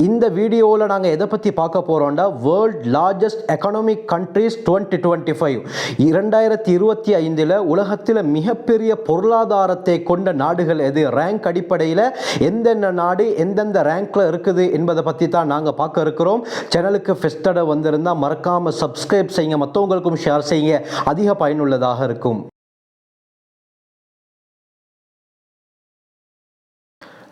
இந்த வீடியோவில் நாங்கள் எதை பற்றி பார்க்க போகிறோம்னா வேர்ல்ட் லார்ஜஸ்ட் எக்கனாமிக் கண்ட்ரிஸ் 2025 2025 உலகத்தில் மிகப்பெரிய பொருளாதாரத்தை கொண்ட நாடுகள் எது, ரேங்க் அடிப்படையில் எந்தெந்த நாடு எந்தெந்த ரேங்க்ல இருக்குது என்பதை பற்றி தான் நாங்கள் பார்க்க இருக்கிறோம். சேனலுக்கு ஃபெஸ்டட வந்திருந்தால் மறக்காமல் சப்ஸ்கிரைப் செய்யுங்க, மற்றவங்களுக்கும் ஷேர் செய்யுங்க, அதிக பயனுள்ளதாக இருக்கும்.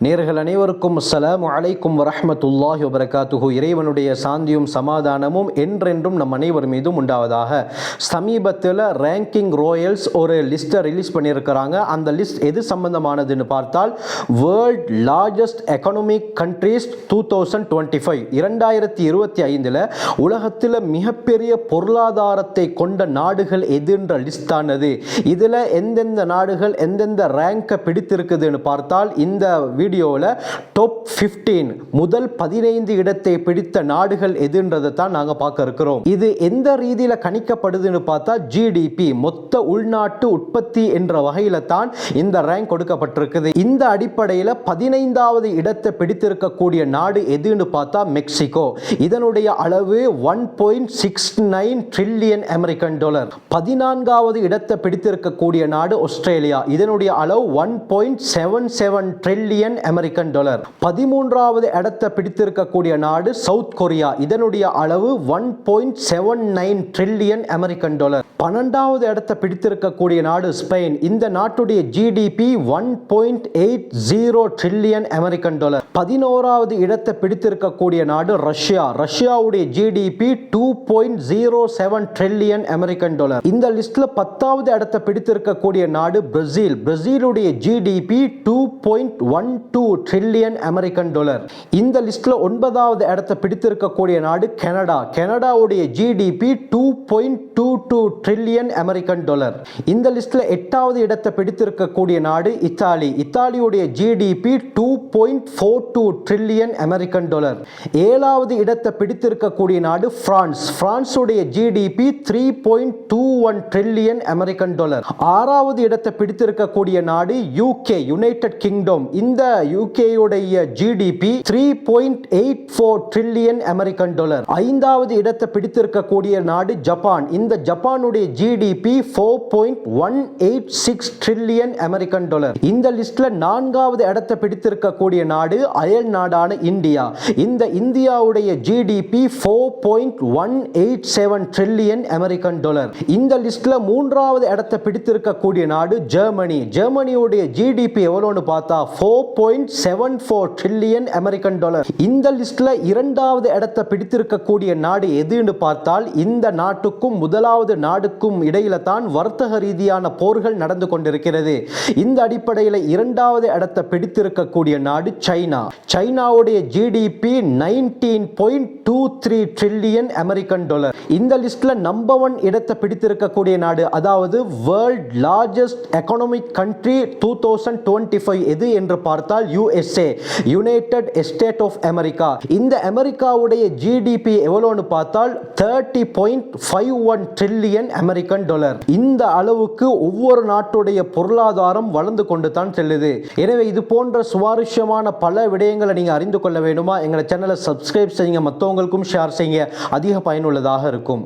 நேர்கள் அனைவருக்கும் அஸ்ஸலாமு அலைக்கும் வரஹ்மத்துல்லாஹி வபரகாத்துஹு. இறைவனுடைய சாந்தியும் சமாதானமும் என்றென்றும் நம் அனைவர் மீதும் உண்டாவதாக. சமீபத்தில் ரேங்கிங் ராயல்ஸ் ஒரு லிஸ்ட்டை ரிலீஸ் பண்ணியிருக்கிறாங்க. அந்த லிஸ்ட் எது சம்பந்தமானதுன்னு பார்த்தால் வேர்ல்ட் லார்ஜஸ்ட் எக்கனாமிக் கண்ட்ரிஸ் 2025 2025 உலகத்தில் மிகப்பெரிய பொருளாதாரத்தை கொண்ட நாடுகள் எதுன்ற லிஸ்ட் ஆனது. இதில் எந்தெந்த நாடுகள் எந்தெந்த ரேங்கை பிடித்திருக்குதுன்னு பார்த்தால் இந்த வீடியோவில் டாப் 15 முதல் 15 இடத்தை பிடித்த நாடுகள் எதுன்றதை தான் நாங்கள் பார்க்க இருக்கிறோம். இது எந்த ரீதியில் கணிக்கப்படுதுன்னு பார்த்தா ஜிடிபி, மொத்த உள்நாட்டு உற்பத்தி என்ற வகையில் தான் இந்த ரேங்க் கொடுக்கப்பட்டிருக்குது. இந்த அடிப்படையில் 15வது இடத்தை பிடித்திருக்கக்கூடிய நாடு எதுன்னு பார்த்தா மெக்சிகோ. இதனுடைய அளவு 1.69 ட்ரில்லியன் அமெரிக்கன் டாலர். 14வது இடத்தை பிடித்திருக்கக்கூடிய நாடு ஆஸ்திரேலியா. இதனுடைய அளவு 1.77 ட்ரில்லியன் அமெரிக்கன் டாலர். 13வது இடத்தை பிடித்திருக்கக்கூடிய நாடு சவுத் கொரியா. இதனுடைய அளவு 1.79 ட்ரில்லியன் அமெரிக்கன் டாலர். 12வது இடத்தை பிடித்திருக்கக்கூடிய நாடு ஸ்பெயின். இந்த நாட்டுடைய ஜிடிபி 1.80 ட்ரில்லியன் அமெரிக்கன் டாலர். 11வது இடத்தை பிடித்திருக்கக்கூடிய நாடு ரஷ்யா. ரஷ்யாவுடைய ஜிடிபி 2.07 ட்ரில்லியன் அமெரிக்கன் டாலர். இந்த லிஸ்ட்ல 10வது இடத்தை பிடித்திருக்கக்கூடிய நாடு பிரேசில். பிரேசிலுடைய ஜிடிபி 2.12 ட்ரில்லியன் அமெரிக்கன் டாலர். இந்த லிஸ்ட்ல 9வது இடத்தை பிடித்திருக்கக்கூடிய நாடு கனடா. கனடாவுடைய ஜிடிபி 2.22 ட்ரில்லியன் அமெரிக்கன் டாலர். இந்த லிஸ்ட்ல 8வது இடத்தை பிடித்திருக்கக்கூடிய நாடு இத்தாலி. இத்தாலியுடைய ஜிடிபி 2.42 ட்ரில்லியன் அமெரிக்கன் டாலர். 7வது இடத்தை பிடித்திருக்கக்கூடிய நாடு பிரான்ஸ். பிரான்சுடைய ஜிடிபி 3.21 ட்ரில்லியன் அமெரிக்கன் டாலர். 6வது இடத்தை பிடித்திருக்கக்கூடிய நாடு யூகே, யுனைடெட் கிங்டம். இந்த யூகேயுடைய ஜிடிபி 3.84 ட்ரில்லியன் அமெரிக்கன் டாலர். 5வது இடத்தை பிடித்திருக்கக்கூடிய நாடு ஜப்பான். இந்த ஜப்பானுடைய ஜிடிபி 4.186 ட்ரில்லியன் அமெரிக்கன் டாலர். இந்த லிஸ்ட்ல 4வது இடத்தை பிடித்திருக்கக்கூடிய நாடு அயல் நாடான இந்தியா. இந்த இந்தியாவுடைய ஜிடிபி 4.187 ட்ரில்லியன் அமெரிக்கன் டாலர். இந்த லிஸ்ட்ல 3வது இடத்தை பிடித்திருக்கக்கூடிய நாடு ஜெர்மனி. ஜெர்மனியுடைய ஜிடிபி எவ்வளவுன்னு பார்த்தா 4.74 ட்ரில்லியன் அமெரிக்கன் டாலர். இந்த லிஸ்ட்ல 2வது இடத்தை பிடித்திருக்கக்கூடிய நாடு எதுன்னு பார்த்தால் இந்த நாட்டுக்கும் முதலாவது நாடுக்கும் இடையில தான் வர்த்தக ரீதியான போர்கள் நடந்து கொண்டிருக்கிறது. இந்த அடிப்படையில் 2வது இடத்தை பிடித்திருக்கக்கூடிய நாடு சைனா. சைனாவுடைய ஜிடிபி 19.23 ட்ரில்லியன் அமெரிக்கன் டாலர். இந்த லிஸ்ட்ல நம்பர் 1 இடத்தை பிடித்திருக்கக்கூடிய நாடு, அதாவது வேர்ல்ட் லார்ஜஸ்ட் எக்கனாமிக் கண்ட்ரி 2025 எது என்று பார்த்தால் USA, united state of America. இந்த அமெரிக்காவுடைய ஜிடிபி எவ்வளவுன்னு பார்த்தால் 30.51 ட்ரில்லியன் அமெரிக்கன் டாலர். இந்த அளவுக்கு ஒவ்வொரு நாட்டுடைய பொருளாதாரம் வளர்ந்து கொண்டு தான் செல்லுது. எனவே இது போன்ற சுவாரஸ்யமான பல விடயங்களை நீங்க அறிந்து கொள்ள வேண்டுமா? எங்களை சேனலை சப்ஸ்கிரைப் செய்யுங்க, மற்றவங்களுக்கும் ஷேர் செய்யுங்க, அதிக பயனுள்ளதாக இருக்கும்.